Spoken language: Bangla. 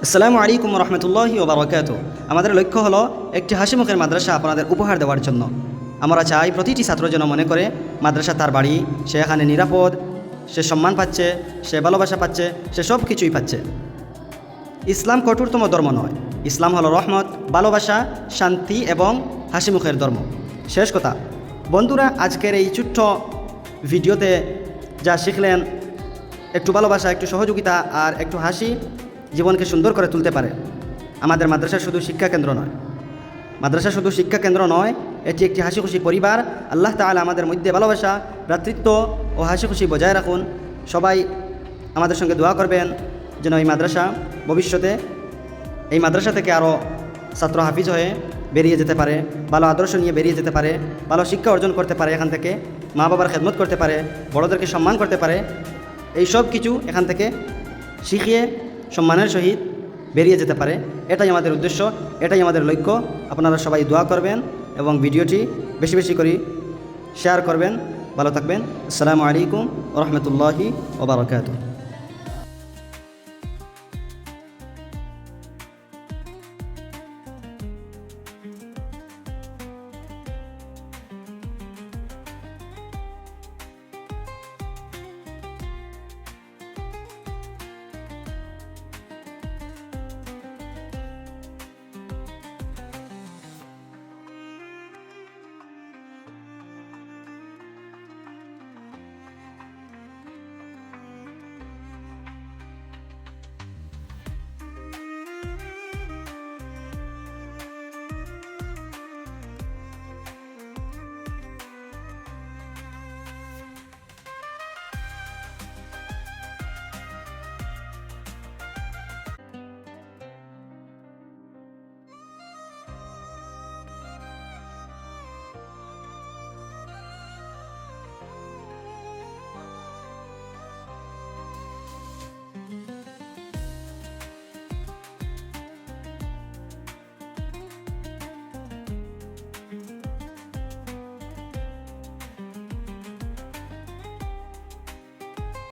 আসসালামু আলাইকুম রহমতুল্লাহি ওয়া বারাকাতুহু। আমাদের লক্ষ্য হলো একটি হাসিমুখের মাদ্রাসা আপনাদের উপহার দেওয়ার জন্য। আমরা চাই প্রতিটি ছাত্র যেন মনে করে মাদ্রাসা তার বাড়ি, সে এখানে নিরাপদ, সে সম্মান পাচ্ছে, সে ভালোবাসা পাচ্ছে, সে সব কিছুই পাচ্ছে। ইসলাম কঠোরতম ধর্ম নয়, ইসলাম হলো রহমত, ভালোবাসা, শান্তি এবং হাসিমুখের ধর্ম। শেষ কথা বন্ধুরা, আজকের এই ছোট্ট ভিডিওতে যা শিখলেন, একটু ভালোবাসা, একটু সহযোগিতা আর একটু হাসি জীবনকে সুন্দর করে তুলতে পারে। আমাদের মাদ্রাসা শুধু শিক্ষা কেন্দ্র নয়, মাদ্রাসা শুধু শিক্ষা কেন্দ্র নয়, এটি একটি হাসি খুশি পরিবার। আল্লাহ তাআলা আমাদের মধ্যে ভালোবাসা, ভ্রাতৃত্ব ও হাসি খুশি বজায় রাখুন। সবাই আমাদের সঙ্গে দোয়া করবেন যেন এই মাদ্রাসা ভবিষ্যতে, এই মাদ্রাসা থেকে আরও ছাত্র হাফিজ হয়ে বেরিয়ে যেতে পারে, ভালো আদর্শ নিয়ে বেরিয়ে যেতে পারে, ভালো শিক্ষা অর্জন করতে পারে, এখান থেকে মা বাবার খেদমত করতে পারে, বড়দেরকে সম্মান করতে পারে। এই সব কিছু এখান থেকে শিখিয়ে সম্মানের সহিত বেরিয়ে যেতে পারে। এটাই আমাদের উদ্দেশ্য, এটাই আমাদের লক্ষ্য। আপনারা সবাই দোয়া করবেন এবং ভিডিওটি বেশি বেশি করে শেয়ার করবেন। ভালো থাকবেন। আসসালামু আলাইকুম ওয়া রাহমাতুল্লাহি ওয়া বারাকাতুহু।